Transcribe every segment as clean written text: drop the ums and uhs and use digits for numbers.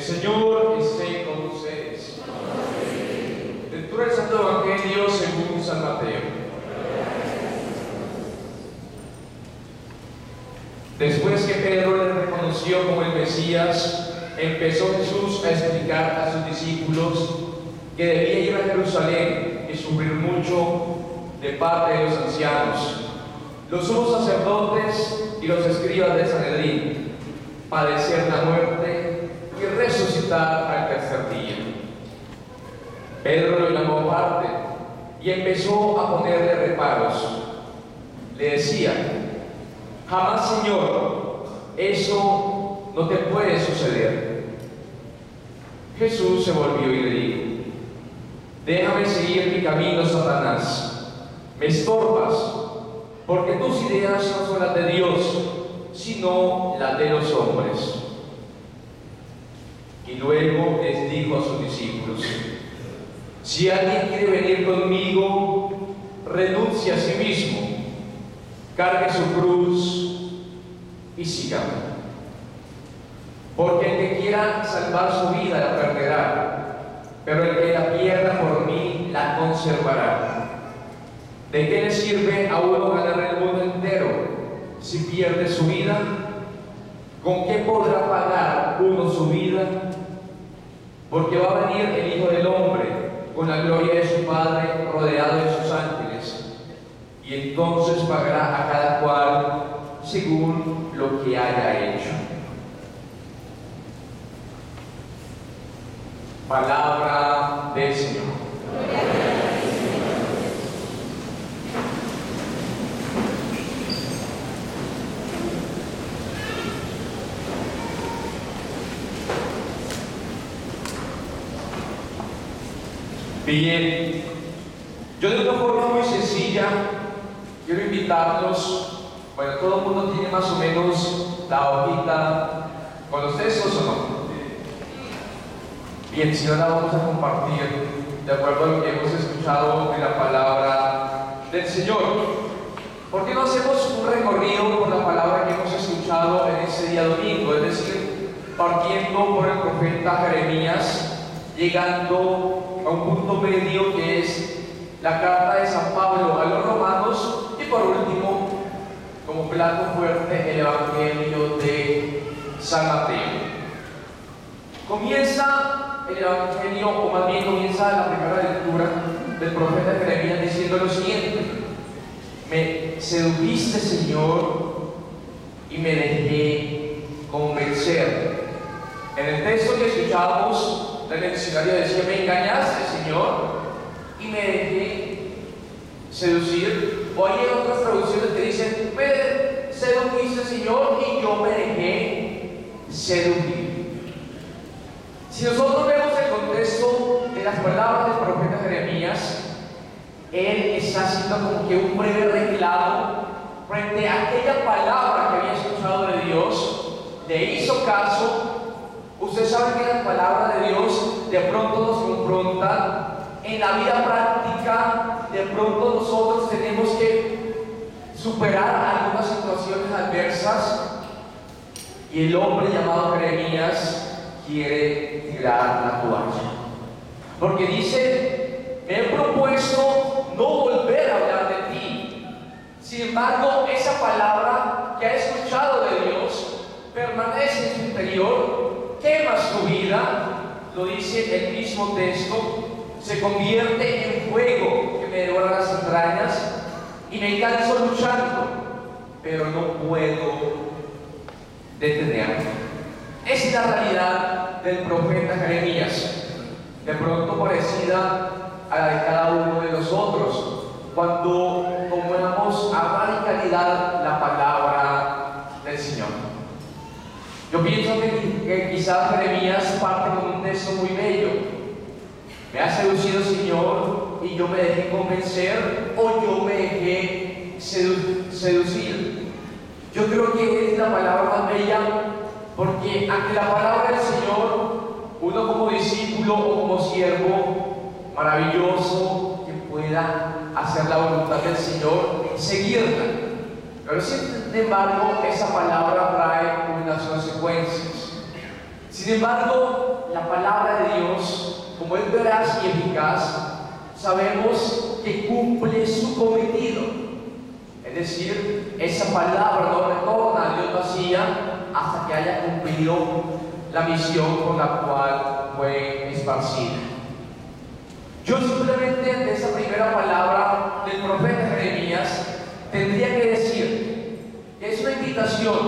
Señor esté con ustedes. Lectura del Santo Evangelio según San Mateo. Después que Pedro le reconoció como el Mesías, empezó Jesús a explicar a sus discípulos que debía ir a Jerusalén y sufrir mucho de parte de los ancianos, los sumos sacerdotes y los escribas del Sanedrín, padecer la muerte y resucitar al tercer día. Pedro lo llamó aparte y empezó a ponerle reparos. Le decía: jamás, Señor, eso no te puede suceder. Jesús se volvió y le dijo: déjame seguir mi camino, Satanás. Me estorbas, porque tus ideas no son las de Dios, sino las de los hombres. Y luego les dijo a sus discípulos: si alguien quiere venir conmigo, renuncie a sí mismo, cargue su cruz y sígame. Porque el que quiera salvar su vida la perderá, pero el que la pierda por mí la conservará. ¿De qué le sirve a uno ganar el mundo entero si pierde su vida? ¿Con qué podrá pagar uno su vida? Porque va a venir el Hijo del Hombre con la gloria de su Padre, rodeado de sus ángeles, y entonces pagará a cada cual según lo que haya hecho. Palabra del Señor. Bien, yo de una forma muy sencilla quiero invitarlos. Bueno, todo el mundo tiene más o menos la hojita con los textos, ¿o no? Bien, si no la vamos a compartir de acuerdo a lo que hemos escuchado en la palabra del Señor. ¿Por qué no hacemos un recorrido por la palabra que hemos escuchado en ese día domingo? Es decir, partiendo por el profeta Jeremías, llegando a un punto medio que es la carta de San Pablo a los romanos, y por último, como plato fuerte, el Evangelio de San Mateo. Comienza el Evangelio, o más bien comienza la primera lectura del profeta Jeremías diciendo lo siguiente: me sedujiste, Señor, y me dejé convencer. En el texto que escuchamos, el diccionario decía: me engañaste, Señor, y me dejé seducir. O hay otras traducciones que dicen: me sedujiste, Señor, y yo me dejé seducir. Si nosotros vemos el contexto de las palabras del profeta Jeremías, él está haciendo como que un breve reclamo frente a aquella palabra que había escuchado de Dios, le hizo caso. Usted sabe que la palabra de Dios de pronto nos confronta en la vida práctica. De pronto nosotros tenemos que superar algunas situaciones adversas, y el hombre llamado Jeremías quiere tirar la toalla, porque dice: me he propuesto no volver a hablar de ti. Sin embargo, esa palabra que ha escuchado de Dios permanece en su interior, quema su vida, lo dice el mismo texto, se convierte en fuego que me devora las entrañas, y me canso luchando, pero no puedo detenerme. Esa es la realidad del profeta Jeremías, de pronto parecida a la de cada uno de nosotros, cuando tomamos a radicalidad la palabra del Señor. Yo pienso que quizás Jeremías parte con un texto muy bello: me ha seducido, Señor, y yo me dejé convencer, o yo me dejé seducir. Yo creo que es la palabra más bella, porque ante la palabra del Señor, uno como discípulo o como siervo, maravilloso que pueda hacer la voluntad del Señor, seguirla. Pero sin embargo, esa palabra trae unas consecuencias. Sin embargo, la palabra de Dios, como es veraz y eficaz, sabemos que cumple su cometido. Es decir, esa palabra no retorna a Dios vacía hasta que haya cumplido la misión por la cual fue esparcida. Yo simplemente de esa primera palabra del profeta Jeremías tendría que decir que es una invitación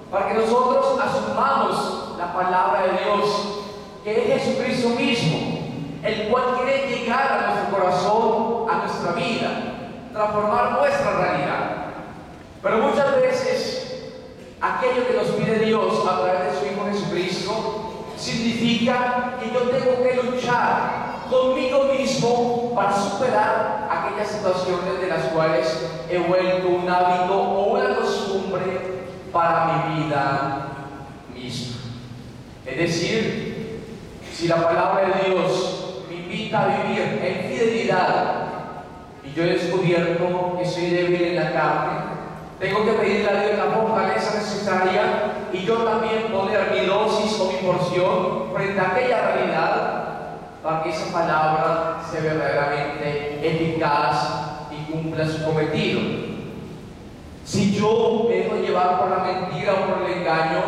para que nosotros asumamos la palabra de Dios, que es Jesucristo mismo, el cual quiere llegar a nuestro corazón, a nuestra vida, transformar nuestra realidad. Pero muchas veces aquello que nos pide Dios a través de su Hijo Jesucristo significa que yo tengo que luchar conmigo mismo para superar aquellas situaciones de las cuales he vuelto un hábito o una costumbre para mi vida misma. Es decir, si la palabra de Dios me invita a vivir en fidelidad y yo he descubierto que soy débil en la carne, tengo que pedirle a Dios la fortaleza necesaria y yo también poner mi dosis o mi porción frente a aquella realidad para que esa palabra sea verdaderamente eficaz y cumpla su cometido. Si yo me dejo llevar por la mentira o por el engaño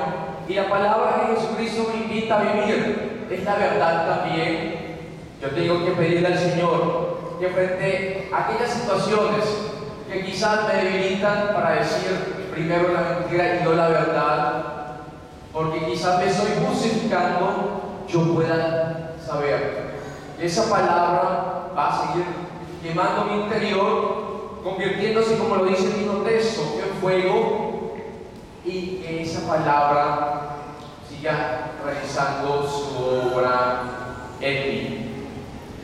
y la palabra que Jesucristo me invita a vivir es la verdad también, yo tengo que pedirle al Señor que frente a aquellas situaciones que quizás me debilitan para decir primero la mentira y no la verdad, porque quizás me estoy justificando, yo pueda saber que esa palabra va a seguir quemando mi interior, convirtiéndose, como lo dice el mismo texto, en fuego, y que esa palabra siga realizando su obra en mí.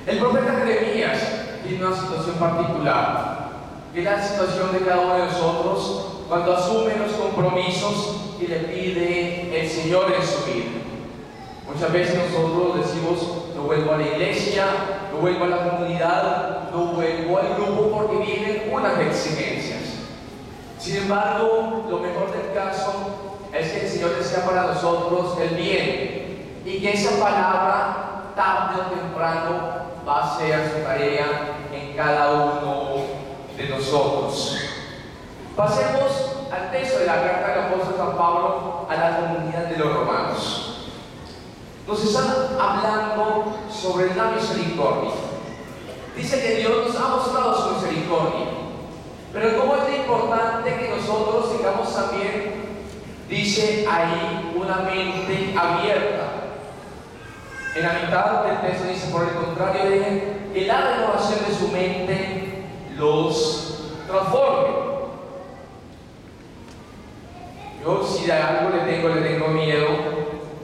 El profeta Jeremías tiene una situación particular, que es la situación de cada uno de nosotros cuando asume los compromisos que le pide el Señor en su vida. Muchas veces nosotros decimos: no vuelvo a la iglesia, no vuelvo a la comunidad, no vuelvo al grupo porque vienen unas exigencias. Sin embargo, lo mejor del caso es que el Señor desea para nosotros el bien y que esa palabra tarde o temprano va a hacer su tarea en cada uno de nosotros. Pasemos al texto de la carta del apóstol San Pablo a la comunidad de los romanos. Nos están hablando sobre la misericordia. Dice que Dios nos ha mostrado su misericordia, pero cómo es importante que nosotros tengamos también, dice ahí, una mente abierta. En la mitad del texto dice: por el contrario, dejen que la renovación de su mente los transforme. Yo, si de algo le tengo miedo,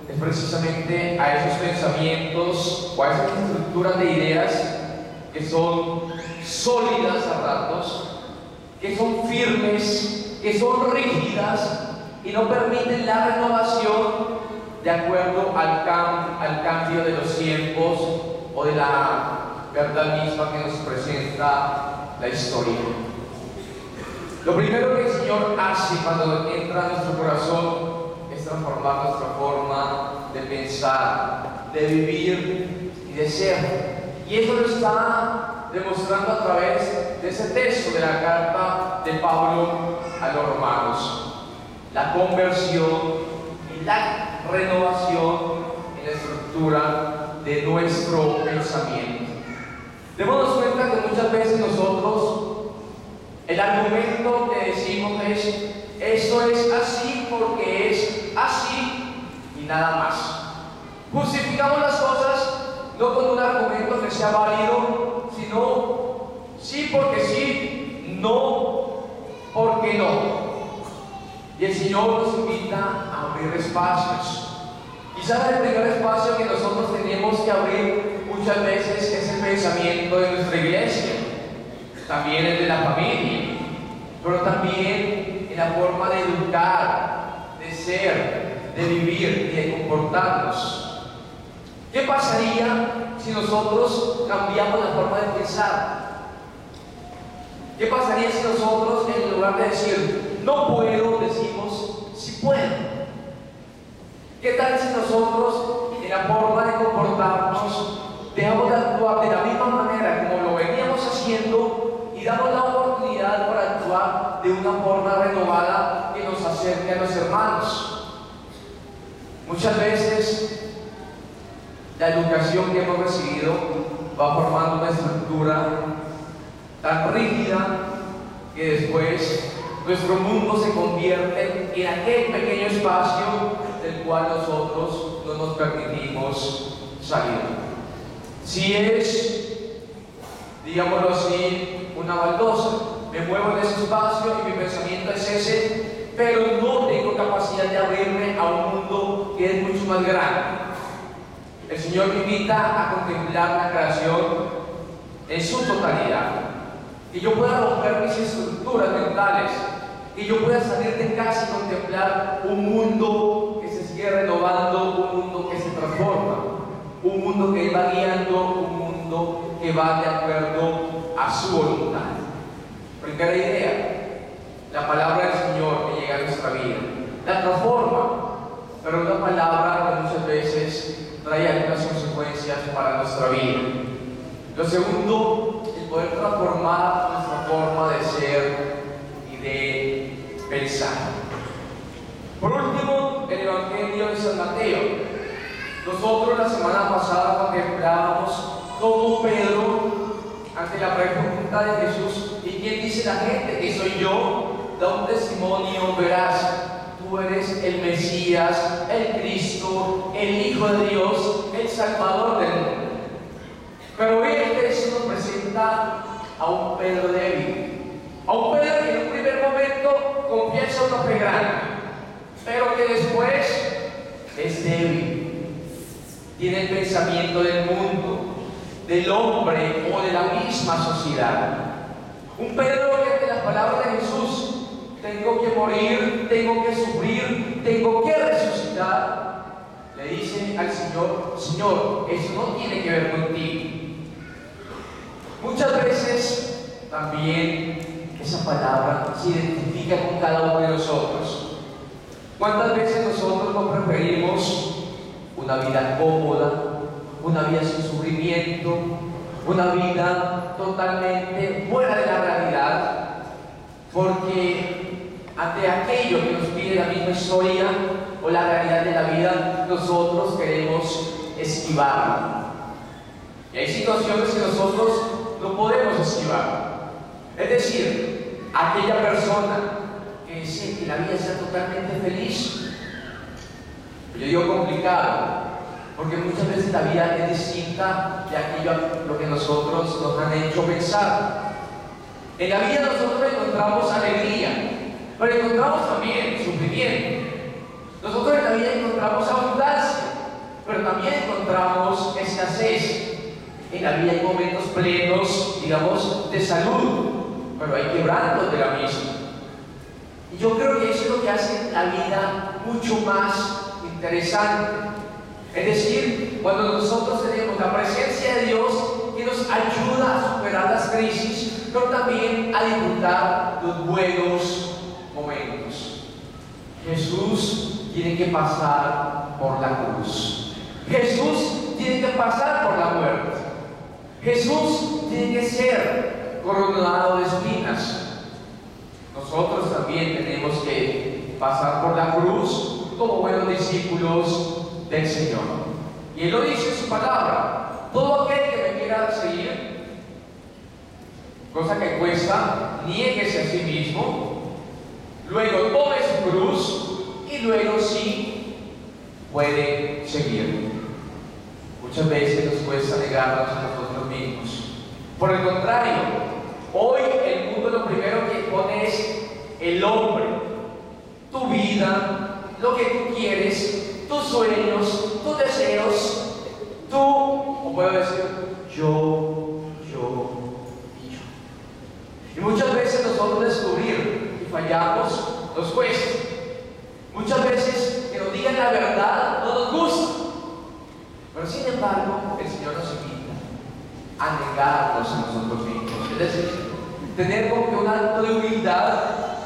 es precisamente a esos pensamientos o a esas estructuras de ideas que son sólidas a ratos, que son firmes, que son rígidas y no permiten la renovación de acuerdo al cambio de los tiempos o de la verdad misma que nos presenta la historia. Lo primero que el Señor hace cuando entra a nuestro corazón es transformar nuestra forma de pensar, de vivir y de ser. Y eso lo está demostrando a través de ese texto de la carta de Pablo a los romanos. La conversión y la renovación en la estructura de nuestro pensamiento. Démonos cuenta que muchas veces nosotros, el argumento que decimos es: esto es así porque es así y nada más. Justificamos las cosas no con un argumento que sea válido, sino sí porque sí, no porque no. Y el Señor nos invita a abrir espacios. Quizás el primer espacio que nosotros tenemos que abrir muchas veces es el pensamiento de nuestra iglesia, también el de la familia, pero también en la forma de educar, de ser, de vivir y de comportarnos. ¿Qué pasaría si nosotros cambiamos la forma de pensar? ¿Qué pasaría si nosotros, en lugar de decir no puedo, decimos sí puedo? ¿Qué tal si nosotros, en la forma actuar de una forma renovada que nos acerque a los hermanos. Muchas veces la educación que hemos recibido va formando una estructura tan rígida que después nuestro mundo se convierte en aquel pequeño espacio del cual nosotros no nos permitimos salir. Si es, digámoslo así, una baldosa, me muevo en ese espacio y mi pensamiento es ese, pero no tengo capacidad de abrirme a un mundo que es mucho más grande. El Señor me invita a contemplar la creación en su totalidad, que yo pueda romper mis estructuras mentales, que yo pueda salir de casa y contemplar un mundo que se sigue renovando, un mundo que se transforma, un mundo que va guiando, un mundo que va de acuerdo a su voluntad. Primera idea, la palabra del Señor que llega a nuestra vida, la transforma, pero una palabra que muchas veces trae algunas consecuencias para nuestra vida. Lo segundo, el poder transformar nuestra forma de ser y de pensar. Por último, el Evangelio de San Mateo. Nosotros la semana pasada contemplábamos cómo Pedro, ante la pregunta de Jesús, ¿y quién dice la gente que soy yo?, da un testimonio veraz. Tú eres el Mesías, el Cristo, el Hijo de Dios, el Salvador del mundo. Pero hoy el texto nos presenta a un Pedro débil, a un Pedro que en un primer momento confiesa una fe grande, pero que después es débil, tiene el pensamiento del mundo, del hombre o de la misma sociedad. Un Pedro que ante las palabras de Jesús, tengo que morir, tengo que sufrir, tengo que resucitar, le dice al Señor: Señor, eso no tiene que ver contigo. Muchas veces también esa palabra se identifica con cada uno de nosotros. ¿Cuántas veces nosotros no preferimos una vida cómoda, una vida sin sufrimiento, una vida totalmente fuera de la realidad? Porque ante aquello que nos pide la misma historia o la realidad de la vida, nosotros queremos esquivarla. Y hay situaciones que nosotros no podemos esquivar. Es decir, aquella persona que dice que la vida sea totalmente feliz. Yo digo complicado, porque muchas veces la vida es distinta de aquello a lo que nosotros nos han hecho pensar. En la vida nosotros encontramos alegría, pero encontramos también sufrimiento. Nosotros en la vida encontramos abundancia, pero también encontramos escasez. En la vida hay momentos plenos, digamos, de salud, pero hay quebrantos de la misma. Y yo creo que eso es lo que hace la vida mucho más interesante. Es decir, cuando nosotros tenemos la presencia de Dios que nos ayuda a superar las crisis, pero también a disfrutar los buenos momentos. Jesús tiene que pasar por la cruz. Jesús tiene que pasar por la muerte. Jesús tiene que ser coronado de espinas. Nosotros también tenemos que pasar por la cruz como buenos discípulos del Señor. Y Él lo dice en su palabra: todo aquel que me quiera seguir, cosa que cuesta, niéguese a sí mismo, luego tome su cruz y luego sí puede seguir. Muchas veces nos cuesta negarnos a nosotros mismos. Por el contrario, hoy el mundo lo primero que pone es el hombre, tu vida, lo que tú quieres, tus sueños, tus deseos, tú, o puedo decir yo y yo. Y muchas veces nosotros descubrir y fallamos nos cuesta. Muchas veces que nos digan la verdad no nos gusta. Pero sin embargo, el Señor nos invita a negarnos a nosotros mismos. Es decir, tener como que un acto de humildad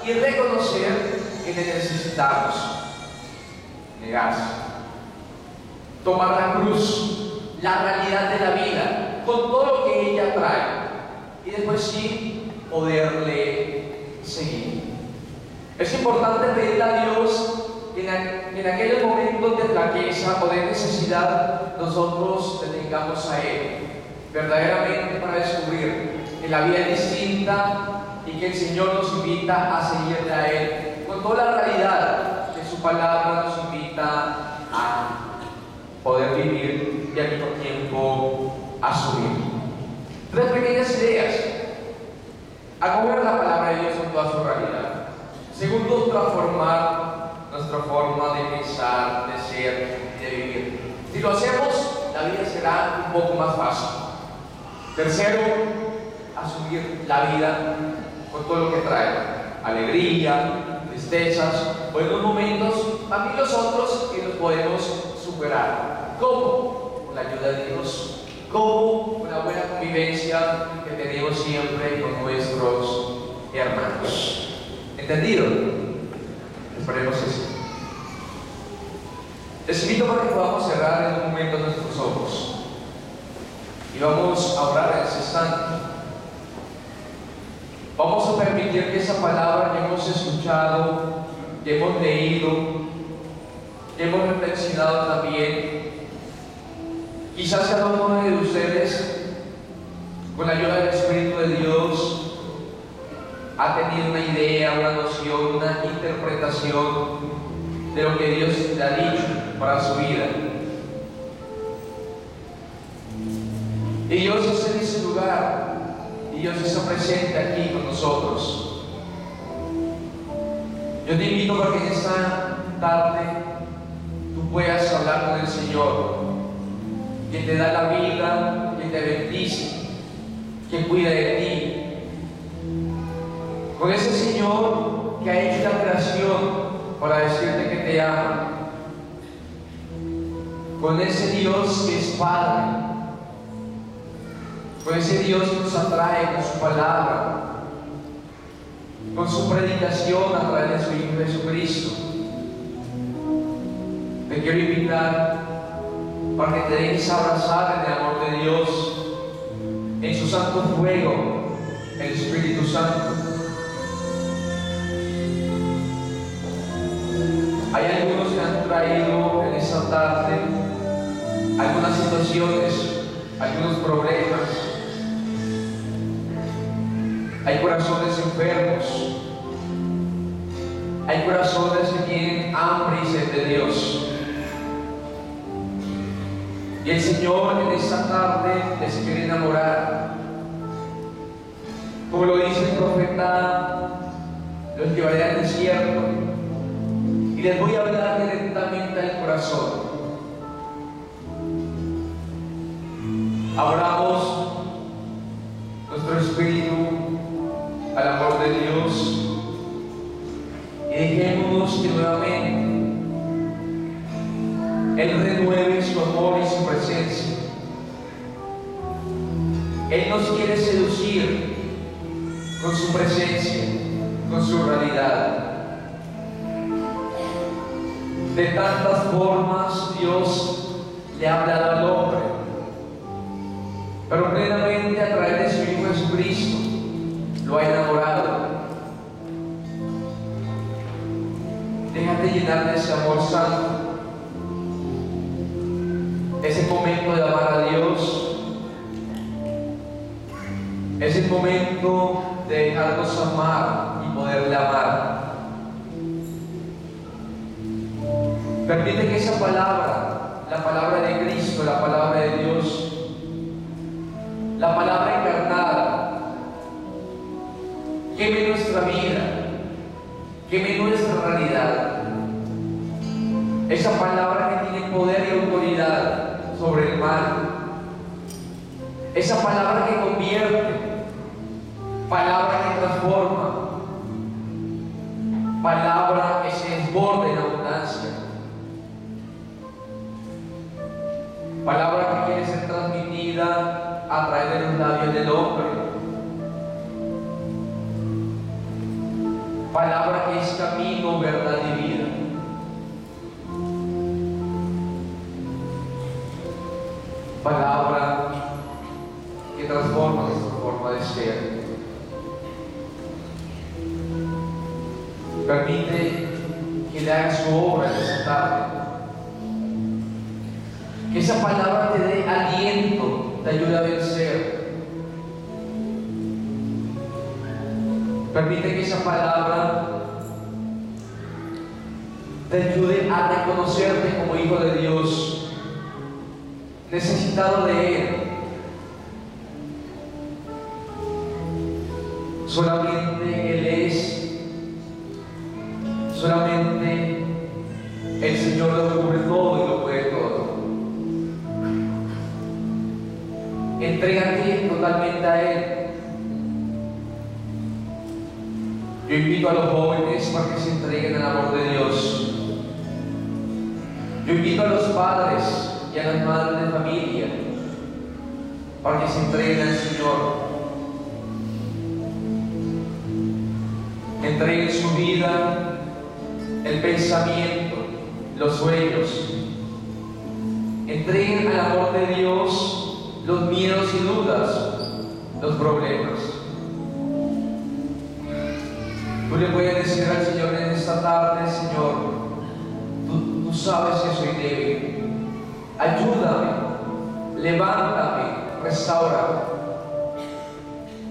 y reconocer que necesitamos. Negarse. Tomar la cruz, la realidad de la vida, con todo lo que ella trae. Y después sí poderle seguir. Es importante pedirle a Dios que en aquellos momentos de flaqueza o de necesidad nosotros le tengamos a Él, verdaderamente para descubrir que la vida es distinta y que el Señor nos invita a seguirle a Él, con toda la realidad que su palabra nos invita a poder vivir y al mismo tiempo asumir. Tres pequeñas ideas: acoger la palabra de Dios en toda su realidad. Segundo, transformar nuestra forma de pensar, de ser, de vivir. Si lo hacemos, la vida será un poco más fácil. Tercero, asumir la vida con todo lo que trae: alegría, tristezas, o en unos momentos, también los otros que los podemos superar. ¿Cómo? Con la ayuda de Dios. ¿Cómo? Con la buena convivencia que tenemos siempre con nuestros hermanos. ¿Entendido? Esperemos eso. Les invito para que podamos cerrar en un momento nuestros ojos y vamos a orar en ese instante. Vamos a permitir que esa palabra que hemos escuchado, que hemos leído, que hemos reflexionado también, quizás cada uno de ustedes, con la ayuda del Espíritu de Dios, ha tenido una idea, una noción, una interpretación de lo que Dios le ha dicho para su vida. Y Dios está en ese lugar, y Dios está presente aquí con nosotros. Yo te invito para que en esta tarde tú puedas hablar con el Señor, que te da la vida, que te bendice, que cuida de ti. Con ese Señor que ha hecho la creación para decirte que te ama. Con ese Dios que es Padre. Con ese Dios que nos atrae con su palabra, con su predicación a través de su Hijo Jesucristo. Te quiero invitar para que te dejes abrazar en el amor de Dios, en su santo fuego, el Espíritu Santo. Hay algunos que han traído en esta tarde algunas situaciones, algunos problemas. Hay corazones enfermos. Hay corazones que tienen hambre y sed de Dios. Y el Señor en esta tarde les quiere enamorar. Como lo dice el profeta, los llevaré al desierto y les voy a hablar directamente al corazón. Abramos nuestro espíritu al amor de Dios y dejémonos que nuevamente Él renueve su amor y su presencia. Él nos quiere seducir con su presencia, con su realidad. De tantas formas Dios le ha hablado al hombre, pero plenamente a través de su Hijo Jesucristo lo ha enamorado. Déjate llenar de ese amor santo. Es el momento de amar a Dios. Es el momento de dejarnos amar y poderle amar. Permite que esa palabra, la palabra de Cristo, la palabra de Dios, la palabra encarnada, queme nuestra vida, queme nuestra realidad. Esa palabra que tiene poder y autoridad sobre el mal. Esa palabra que convierte, palabra que transforma, palabra que se desborda en abundancia, palabra que quiere ser transmitida a través de los labios del hombre, palabra que es camino, verdad y vida. Palabra que transforma nuestra forma de ser. Permite que le haga su obra en esta tarde. Que esa palabra te dé aliento, te ayude a vencer. Permite que esa palabra te ayude a reconocerte como hijo de Dios, necesitado de Él. Solamente Él es, solamente el Señor lo cubre todo y lo puede todo. Entrégate totalmente a Él. Yo invito a los jóvenes para que se entreguen al amor de Dios. Yo invito a los padres y a las madres de familia para que se entreguen al Señor. Entreguen su vida, el pensamiento, los sueños. Entreguen al amor de Dios los miedos y dudas, los problemas. Tú le puedes decir al Señor en esta tarde: Señor, tú sabes que soy débil. Ayúdame, levántame, restaura.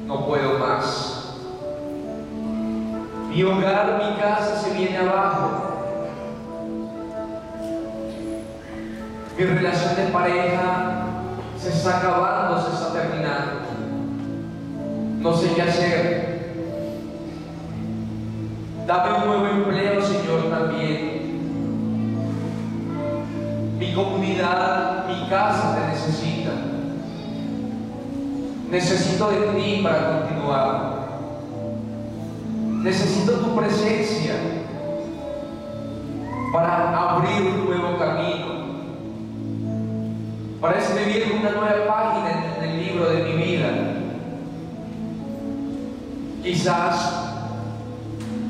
No puedo más. Mi hogar, mi casa se viene abajo. Mi relación de pareja se está acabando, se está terminando. No sé qué hacer. Dame un nuevo empleo, Señor, también. Mi comunidad, mi casa te necesita. Necesito de ti para continuar. Necesito tu presencia para abrir un nuevo camino, para escribir una nueva página en el libro de mi vida. Quizás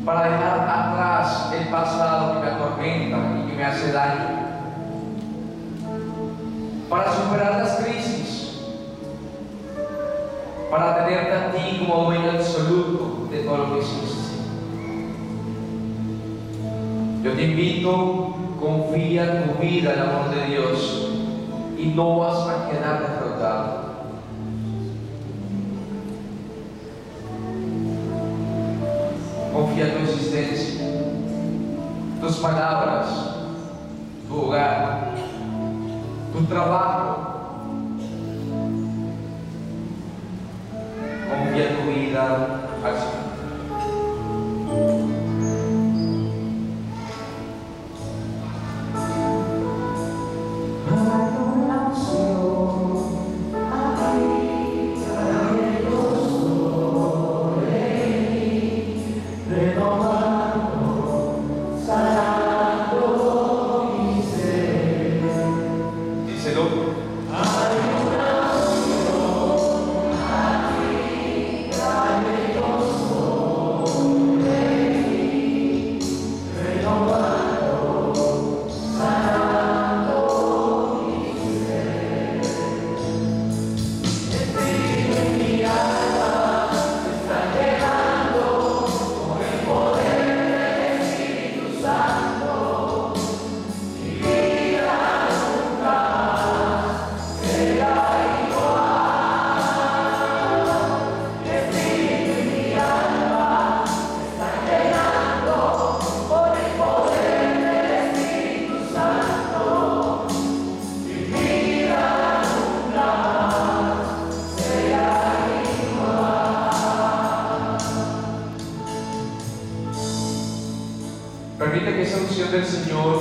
para dejar atrás el pasado que me atormenta y que me hace daño, para superar las crisis, para tenerte a ti como dueño absoluto de todo lo que existe. Yo te invito, confía tu vida al amor de Dios y no vas a quedar defraudado. Confía tu existencia, tus palabras, tu hogar, tu trabajo. Confía tu vida al Señor. Permite que esa unción del Señor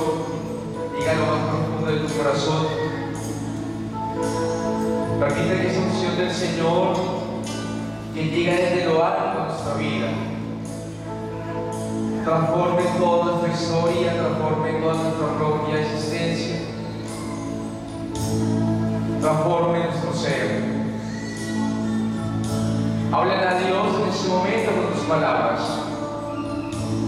llegue a lo más profundo de tu corazón. Permite que esa unción del Señor que llega desde lo alto a nuestra vida transforme toda nuestra historia, transforme toda nuestra propia existencia, transforme nuestro ser. Háblale a Dios en este momento con tus palabras.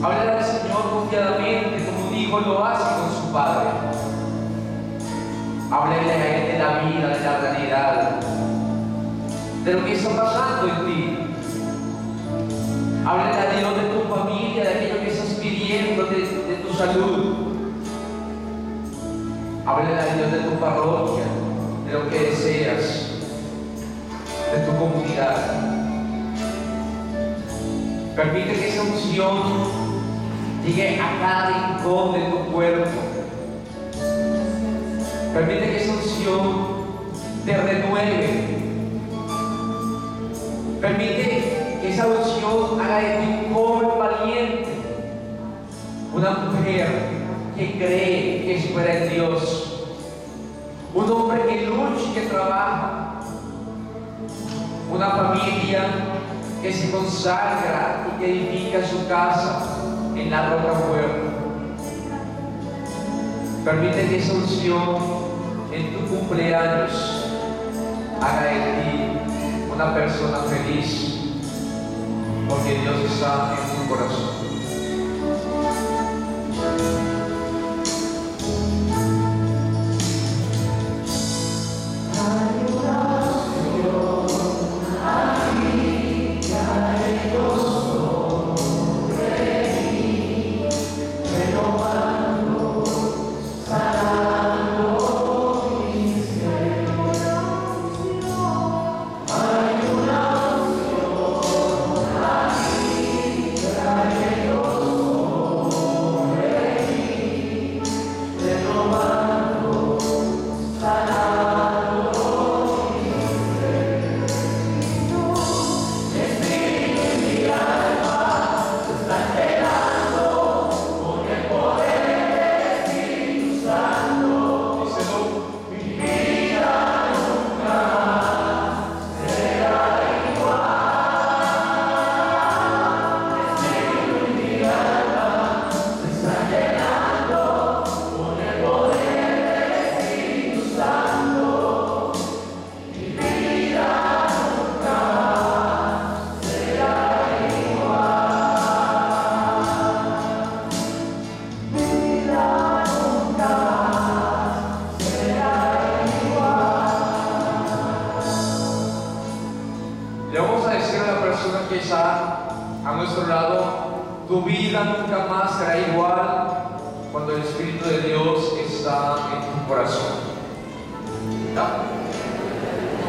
Háblale al Señor confiadamente, como un hijo lo hace con su padre. Háblale a Él de la vida, de la realidad, de lo que está pasando en ti. Háblale a Dios de tu familia, de aquello que estás pidiendo de tu parroquia, de lo que deseas, de tu comunidad. Permite que esa unción llegue a cada rincón de tu cuerpo. Permite que esa unción te renueve. Permite que esa unción haga de ti un joven valiente, una mujer que cree, que espera en Dios, un hombre que lucha y que trabaja, una familia que se consagra y que edifica su casa en la roca fuerte. Permite que esa unción en tu cumpleaños haga de ti una persona feliz, porque Dios está en tu corazón. Que está a nuestro lado, tu vida nunca más será igual cuando el Espíritu de Dios está en tu corazón. ¿No?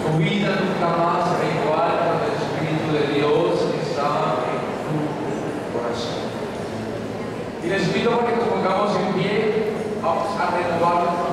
Tu vida nunca más será igual cuando el Espíritu de Dios está en tu corazón. Y les pido para que nos pongamos en pie, vamos a renovar